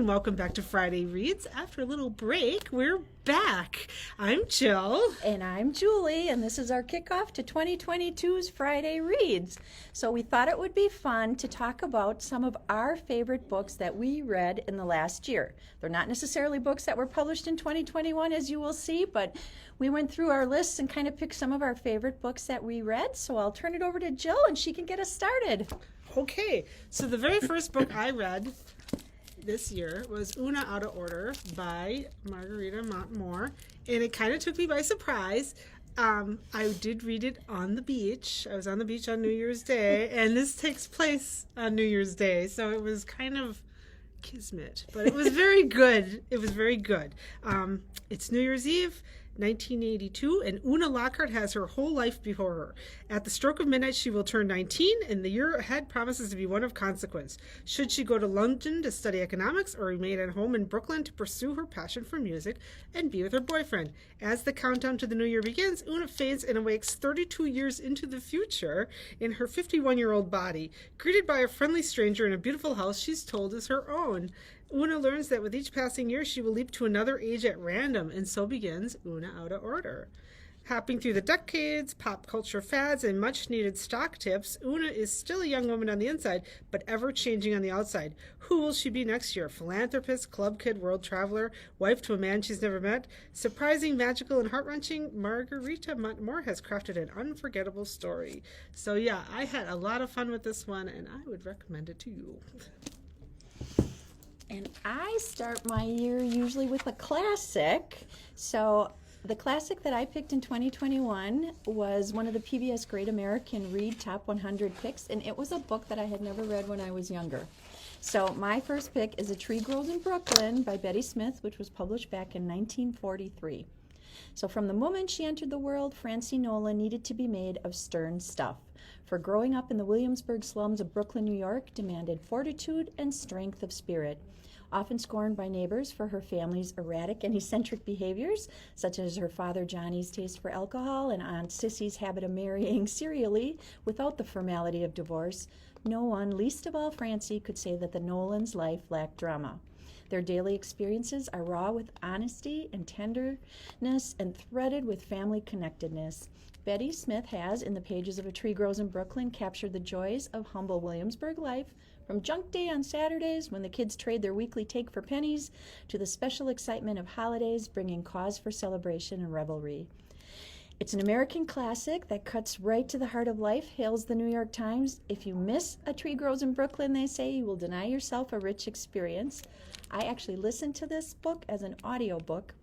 welcome back to Friday Reads. After a little break, we're back. I'm Jill. And I'm Julie, and this is our kickoff to 2022's Friday Reads. So we thought it would be fun to talk about some of our favorite books that we read in the last year. They're not necessarily books that were published in 2021, as you will see, but we went through our lists and kind of picked some of our favorite books that we read. So I'll turn it over to Jill, and she can get us started. Okay, so the very first book I read this year was Una Out of Order by Margarita Montmore, and it kind of took me by surprise. I did read it on the beach. I was on the beach on New Year's Day, and this takes place on New Year's Day, so it was kind of kismet, but it was very good. It was very good. It's New Year's Eve, 1982, and Una Lockhart has her whole life before her. At the stroke of midnight, she will turn 19, and the year ahead promises to be one of consequence. Should she go to London to study economics or remain at home in Brooklyn to pursue her passion for music and be with her boyfriend? As the countdown to the new year begins, Una fades and awakes 32 years into the future in her 51-year-old body, greeted by a friendly stranger in a beautiful house she's told is her own. Una learns that with each passing year, she will leap to another age at random, and so begins Una Out of Order. Hopping through the decades, pop culture fads, and much-needed stock tips, Una is still a young woman on the inside, but ever-changing on the outside. Who will she be next year? Philanthropist, club kid, world traveler, wife to a man she's never met? Surprising, magical, and heart-wrenching, Margarita Montmore has crafted an unforgettable story. So yeah, I had a lot of fun with this one, and I would recommend it to you. And I start my year usually with a classic. So the classic that I picked in 2021 was one of the PBS Great American Read Top 100 picks, and it was a book that I had never read when I was younger. So my first pick is A Tree Grows in Brooklyn by Betty Smith, which was published back in 1943. So from the moment she entered the world, Francie Nolan needed to be made of stern stuff. For growing up in the Williamsburg slums of Brooklyn, New York, demanded fortitude and strength of spirit. Often scorned by neighbors for her family's erratic and eccentric behaviors, such as her father Johnny's taste for alcohol and Aunt Sissy's habit of marrying serially without the formality of divorce, no one, least of all Francie, could say that the Nolans' life lacked drama. Their daily experiences are raw with honesty and tenderness and threaded with family connectedness. Betty Smith has, in the pages of A Tree Grows in Brooklyn, captured the joys of humble Williamsburg life, from junk day on Saturdays when the kids trade their weekly take for pennies, to the special excitement of holidays bringing cause for celebration and revelry. It's an American classic that cuts right to the heart of life, hails the New York Times. If you miss A Tree Grows in Brooklyn, they say, you will deny yourself a rich experience. I actually listened to this book as an audiobook.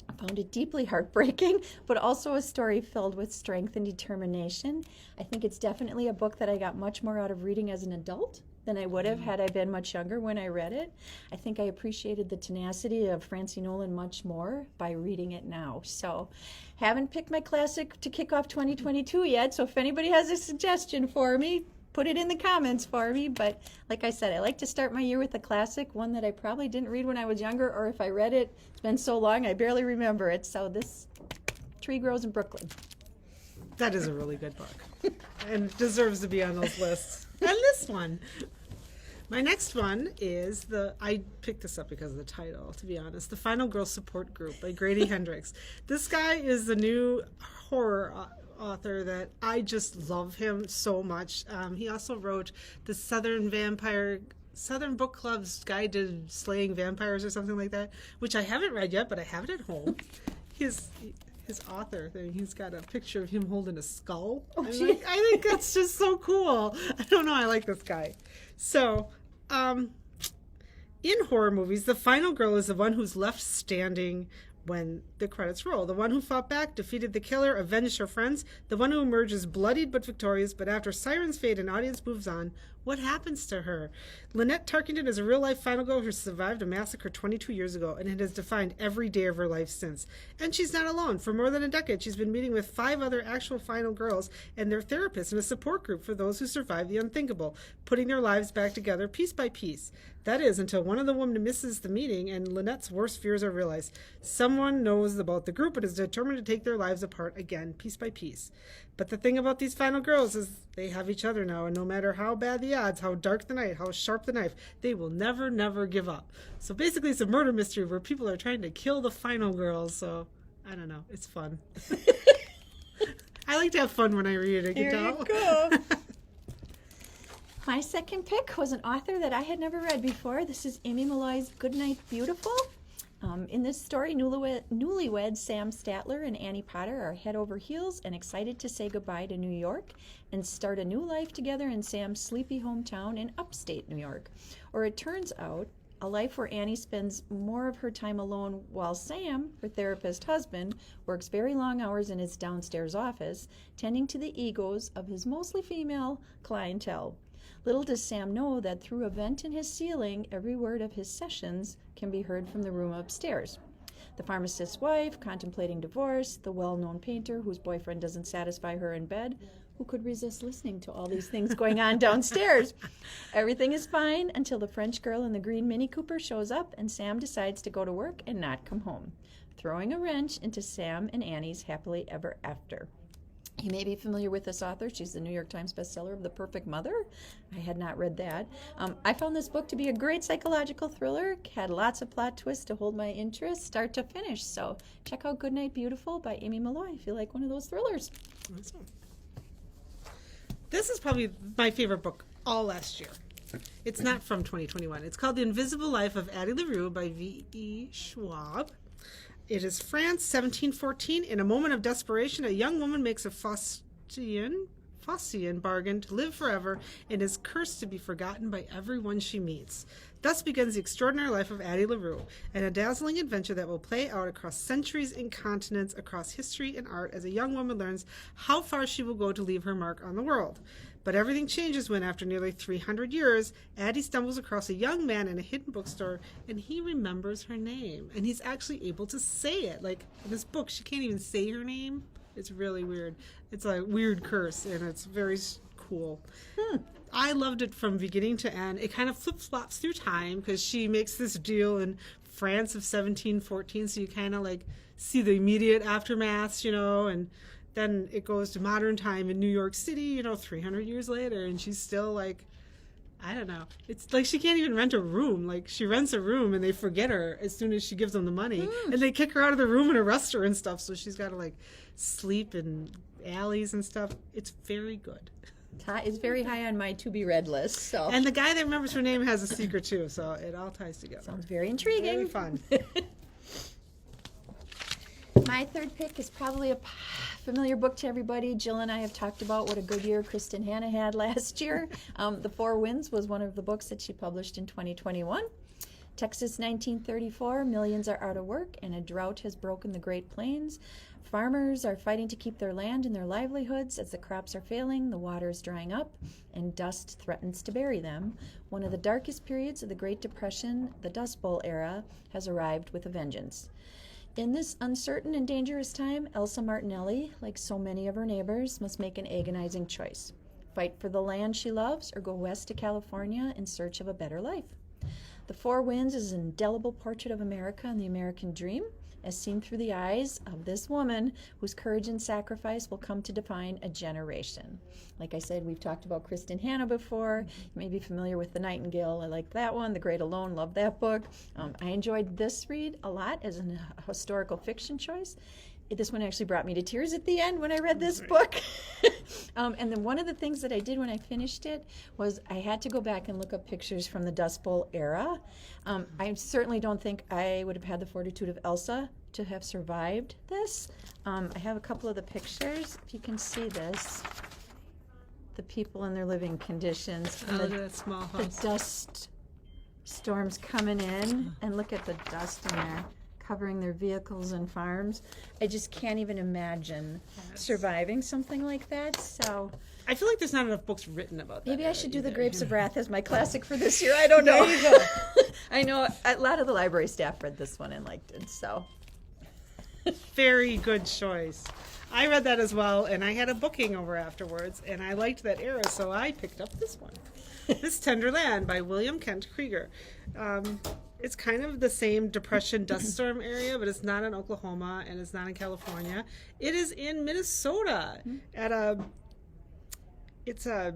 I found it deeply heartbreaking, but also a story filled with strength and determination. I think it's definitely a book that I got much more out of reading as an adult than I would have had I been much younger when I read it. I think I appreciated the tenacity of Francie Nolan much more by reading it now. So, haven't picked my classic to kick off 2022 yet, so if anybody has a suggestion for me, put it in the comments for me. But like I said, I like to start my year with a classic, one that I probably didn't read when I was younger, or if I read it, it's been so long I barely remember it. So this Tree Grows in Brooklyn. That is a really good book and deserves to be on those lists. And this one. My next one is I picked this up because of the title, to be honest, The Final Girl Support Group by Grady Hendrix. This guy is the new horror author that I just love him so much. He also wrote the Southern Book Club's Guide to Slaying Vampires or something like that, which I haven't read yet, but I have it at home. His author thing, he's got a picture of him holding a skull. Oh, I think that's just so cool. I don't know, I like this guy. So, in horror movies, the final girl is the one who's left standing when the credits roll. The one who fought back, defeated the killer, avenged her friends, the one who emerges bloodied but victorious, but after sirens fade and audience moves on, what happens to her? Lynette Tarkington is a real-life final girl who survived a massacre 22 years ago, and it has defined every day of her life since. And she's not alone. For more than a decade, she's been meeting with 5 other actual final girls and their therapists in a support group for those who survived the unthinkable, putting their lives back together piece by piece. That is, until one of the women misses the meeting and Lynette's worst fears are realized. Someone knows about the group and is determined to take their lives apart again, piece by piece. But the thing about these final girls is they have each other now, and no matter how bad the odds, how dark the night, how sharp the knife, they will never, never give up. So basically it's a murder mystery where people are trying to kill the final girls. So I don't know. It's fun. I like to have fun when I read it. Here you go. My second pick was an author that I had never read before. This is Amy Malloy's Goodnight Beautiful. In this story, newlyweds Sam Statler and Annie Potter are head over heels and excited to say goodbye to New York and start a new life together in Sam's sleepy hometown in upstate New York. Or it turns out, a life where Annie spends more of her time alone while Sam, her therapist husband, works very long hours in his downstairs office, tending to the egos of his mostly female clientele. Little does Sam know that through a vent in his ceiling, every word of his sessions can be heard from the room upstairs. The pharmacist's wife, contemplating divorce, the well-known painter whose boyfriend doesn't satisfy her in bed. Who could resist listening to all these things going on downstairs? Everything is fine until the French girl in the green Mini Cooper shows up and Sam decides to go to work and not come home, throwing a wrench into Sam and Annie's happily ever after. You may be familiar with this author. She's the New York Times bestseller of The Perfect Mother. I had not read that. I found this book to be a great psychological thriller. Had lots of plot twists to hold my interest, start to finish. So check out Goodnight Beautiful by Amy Malloy if you like one of those thrillers. Awesome. This is probably my favorite book all last year. It's not from 2021. It's called The Invisible Life of Addie LaRue by V.E. Schwab. It is France, 1714. In a moment of desperation, a young woman makes a Faustian bargain to live forever and is cursed to be forgotten by everyone she meets. Thus begins the extraordinary life of Addie LaRue, and a dazzling adventure that will play out across centuries and continents, across history and art, as a young woman learns how far she will go to leave her mark on the world. But everything changes when, after nearly 300 years, Addie stumbles across a young man in a hidden bookstore, and he remembers her name. And he's actually able to say it. Like, in this book, she can't even say her name. It's really weird. It's a weird curse, and it's very cool. I loved it from beginning to end. It kind of flip-flops through time, because she makes this deal in France of 1714, so you kind of, like, see the immediate aftermaths, you know, and then it goes to modern time in New York City, you know, 300 years later, and she's still like, I don't know. It's like she can't even rent a room. Like, she rents a room and they forget her as soon as she gives them the money. And they kick her out of the room and arrest her and stuff. So she's got to, like, sleep in alleys and stuff. It's very good. It's very high on my to-be-read list. So. And the guy that remembers her name has a secret, too. So it all ties together. Sounds very intriguing. Very fun. My third pick is probably a familiar book to everybody. Jill and I have talked about what a good year Kristen Hanna had last year. The Four Winds was one of the books that she published in 2021. Texas 1934, millions are out of work and a drought has broken the Great Plains. Farmers are fighting to keep their land and their livelihoods as the crops are failing, the water is drying up, and dust threatens to bury them. One of the darkest periods of the Great Depression, the Dust Bowl era, has arrived with a vengeance. In this uncertain and dangerous time, Elsa Martinelli, like so many of her neighbors, must make an agonizing choice. Fight for the land she loves or go west to California in search of a better life. The Four Winds is an indelible portrait of America and the American dream, as seen through the eyes of this woman whose courage and sacrifice will come to define a generation. Like I said, we've talked about Kristen Hanna before. You may be familiar with The Nightingale. I like that one. The Great Alone, love that book. I enjoyed this read a lot as a historical fiction choice. This one actually brought me to tears at the end when I read this book. And then one of the things that I did when I finished it was I had to go back and look up pictures from the Dust Bowl era. I certainly don't think I would have had the fortitude of Elsa to have survived this. I have a couple of the pictures, if you can see this. The people in their living conditions. Oh, that small house. The dust storms coming in, and look at the dust in there, covering their vehicles and farms. I just can't even imagine surviving something like that. So I feel like there's not enough books written about that. Maybe I should do The Grapes of Wrath as my classic for this year. I don't know. There you go. I know a lot of the library staff read this one and liked it. So very good choice. I read that as well, and I had a booking over afterwards, and I liked that era, so I picked up this one. This Tenderland by William Kent Krieger. it's kind of the same Depression dust storm area, but it's not in Oklahoma and it's not in California. It is in Minnesota at it's a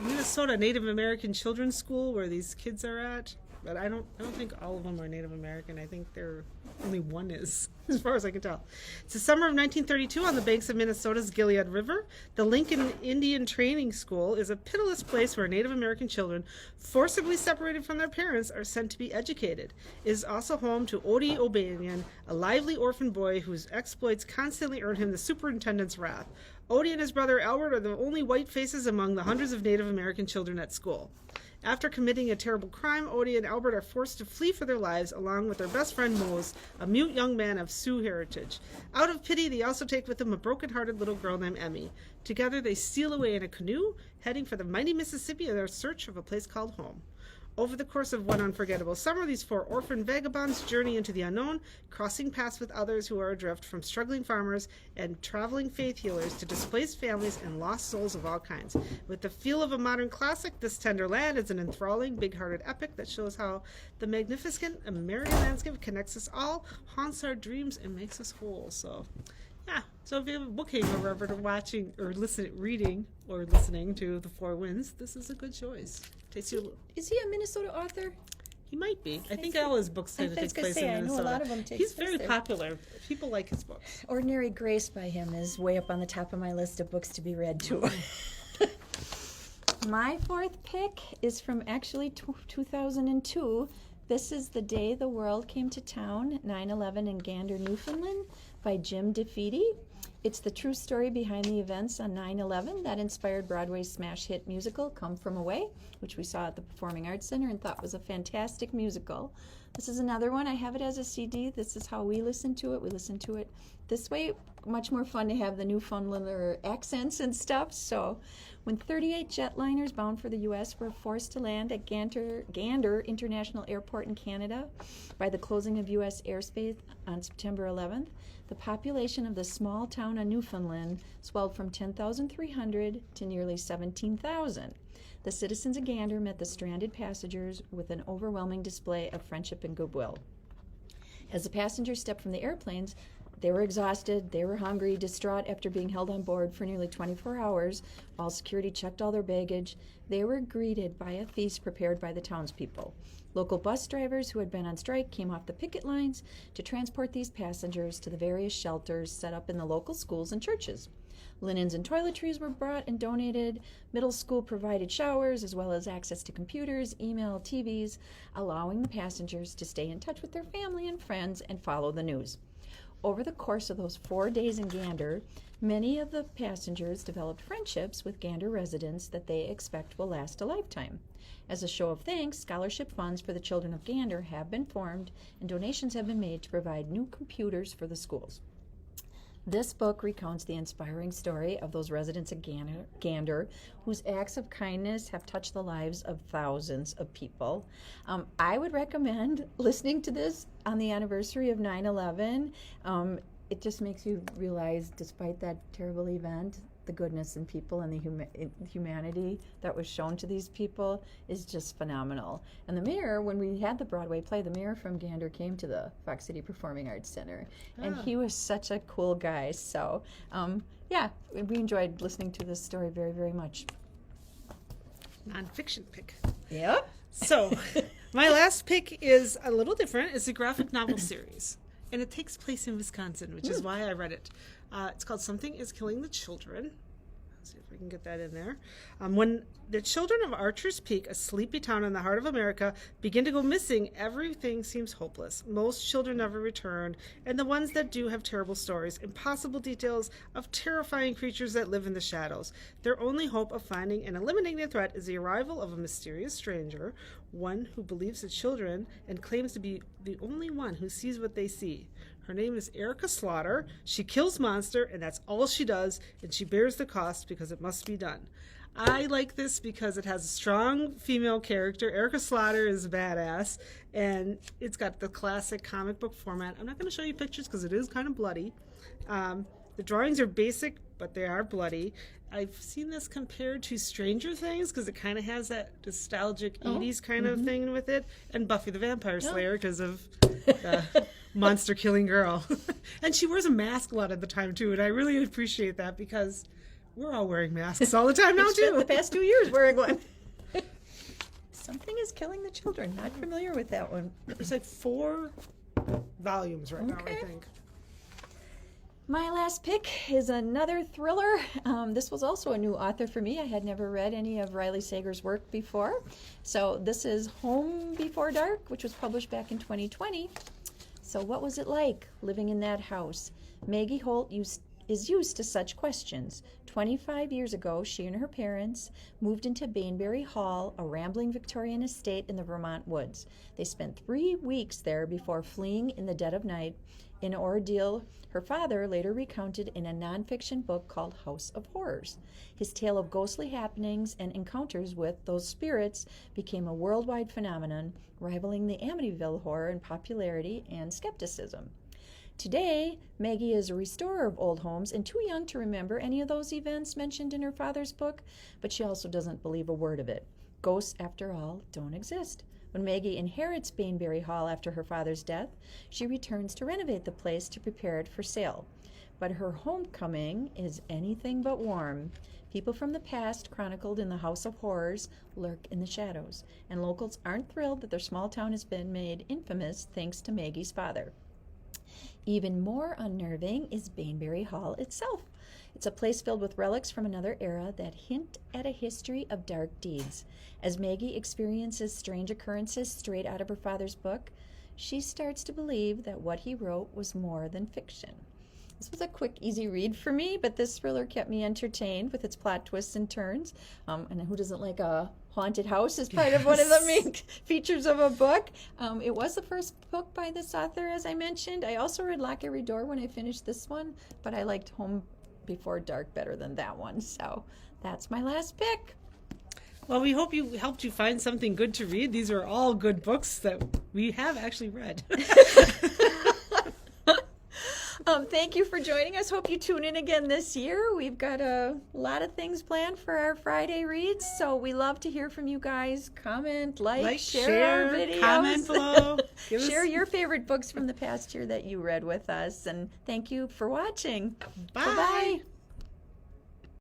Minnesota Native American children's school where these kids are at. But I don't think all of them are Native American. I think only one is, as far as I can tell. It's the summer of 1932 on the banks of Minnesota's Gilead River. The Lincoln Indian Training School is a pitiless place where Native American children, forcibly separated from their parents, are sent to be educated. It is also home to Odie O'Banion, a lively orphan boy whose exploits constantly earn him the superintendent's wrath. Odie and his brother Albert are the only white faces among the hundreds of Native American children at school. After committing a terrible crime, Odie and Albert are forced to flee for their lives along with their best friend Mose, a mute young man of Sioux heritage. Out of pity, they also take with them a broken-hearted little girl named Emmy. Together, they steal away in a canoe, heading for the mighty Mississippi in their search of a place called home. Over the course of one unforgettable summer, these four orphan vagabonds journey into the unknown, crossing paths with others who are adrift, from struggling farmers and traveling faith healers to displaced families and lost souls of all kinds. With the feel of a modern classic, this Tenderland is an enthralling, big-hearted epic that shows how the magnificent American landscape connects us all, haunts our dreams, and makes us whole. So, yeah. So if you have a book hangover to watching or reading or listening to The Four Winds, this is a good choice. Is he a Minnesota author? He might be. I think all his books tend to take place in Minnesota. I know a lot of them take place He's very there. popular. People like his books. Ordinary Grace by him is way up on the top of my list of books to be read, too. My fourth pick is from actually 2002. This is The Day the World Came to Town, 9/11 in Gander, Newfoundland, by Jim DeFeedy. It's the true story behind the events on 9/11 that inspired Broadway's smash hit musical Come From Away, which we saw at the Performing Arts Center and thought was a fantastic musical. This is another one. I have it as a CD. This is how we listen to it. We listen to it this way. Much more fun to have the Newfoundlander accents and stuff. So when 38 jetliners bound for the U.S. were forced to land at Gander International Airport in Canada by the closing of U.S. airspace on September 11th, the population of the small town of Newfoundland swelled from 10,300 to nearly 17,000. The citizens of Gander met the stranded passengers with an overwhelming display of friendship and goodwill. As the passengers stepped from the airplanes, they were exhausted, they were hungry, distraught after being held on board for nearly 24 hours while security checked all their baggage. They were greeted by a feast prepared by the townspeople. Local bus drivers who had been on strike came off the picket lines to transport these passengers to the various shelters set up in the local schools and churches. Linens and toiletries were brought and donated. Middle school provided showers as well as access to computers, email, TVs, allowing the passengers to stay in touch with their family and friends and follow the news. Over the course of those 4 days in Gander, many of the passengers developed friendships with Gander residents that they expect will last a lifetime. As a show of thanks, scholarship funds for the children of Gander have been formed and donations have been made to provide new computers for the schools. This book recounts the inspiring story of those residents of Gander whose acts of kindness have touched the lives of thousands of people. I would recommend listening to this on the anniversary of 9/11. It just makes you realize, despite that terrible event, the goodness in people and the humanity that was shown to these people is just phenomenal. And the mayor, when we had the Broadway play, the mayor from Gander came to the Fox City Performing Arts Center, and he was such a cool guy. So, yeah, we enjoyed listening to this story very, very much. Nonfiction pick. Yep. So, my last pick is a little different. It's a graphic novel series, and it takes place in Wisconsin, which is why I read it. It's called Something is Killing the Children. Let's see if we can get that in there. When the children of Archer's Peak, a sleepy town in the heart of America, begin to go missing, everything seems hopeless. Most children never return, and the ones that do have terrible stories, impossible details of terrifying creatures that live in the shadows. Their only hope of finding and eliminating the threat is the arrival of a mysterious stranger, one who believes in children and claims to be the only one who sees what they see. Her name is Erica Slaughter. She kills monster, and that's all she does, and she bears the cost because it must be done. I like this because it has a strong female character. Erica Slaughter is badass, and it's got the classic comic book format. I'm not going to show you pictures because it is kind of bloody. The drawings are basic but they are bloody. I've seen this compared to Stranger Things because it kind of has that nostalgic 80s kind of thing with it, and Buffy the Vampire Slayer because of the monster killing girl. And she wears a mask a lot of the time too, and I really appreciate that because we're all wearing masks all the time now too. The past 2 years wearing one. Something is killing the children. Not familiar with that one. There's like 4 volumes right now, I think. My last pick is another thriller. This was also a new author for me. I had never read any of Riley Sager's work before. So this is Home Before Dark, which was published back in 2020. So what was it like living in that house? Maggie Holt is used to such questions. 25 years ago, she and her parents moved into Bainbury Hall, a rambling Victorian estate in the Vermont woods. They spent 3 weeks there before fleeing in the dead of night, an ordeal her father later recounted in a nonfiction book called House of Horrors. His tale of ghostly happenings and encounters with those spirits became a worldwide phenomenon, rivaling the Amityville horror in popularity and skepticism. Today, Maggie is a restorer of old homes and too young to remember any of those events mentioned in her father's book, but she also doesn't believe a word of it. Ghosts, after all, don't exist. When Maggie inherits Bainbury Hall after her father's death, she returns to renovate the place to prepare it for sale. But her homecoming is anything but warm. People from the past, chronicled in the House of Horrors, lurk in the shadows, and locals aren't thrilled that their small town has been made infamous thanks to Maggie's father. Even more unnerving is Bainbury Hall itself. It's a place filled with relics from another era that hint at a history of dark deeds. As Maggie experiences strange occurrences straight out of her father's book, she starts to believe that what he wrote was more than fiction. This was a quick, easy read for me, but this thriller kept me entertained with its plot twists and turns. And who doesn't like a haunted house as part of one of the main features of a book? It was the first book by this author, as I mentioned. I also read Lock Every Door when I finished this one, but I liked Home Before Dark better than that one. So that's my last pick. Well, we hope you helped you find something good to read. These are all good books that we have actually read. Thank you for joining us. Hope you tune in again this year. We've got a lot of things planned for our Friday reads, so we love to hear from you guys. Comment, share our videos. Comment below. Share your favorite books from the past year that you read with us, and thank you for watching. Bye. Bye-bye.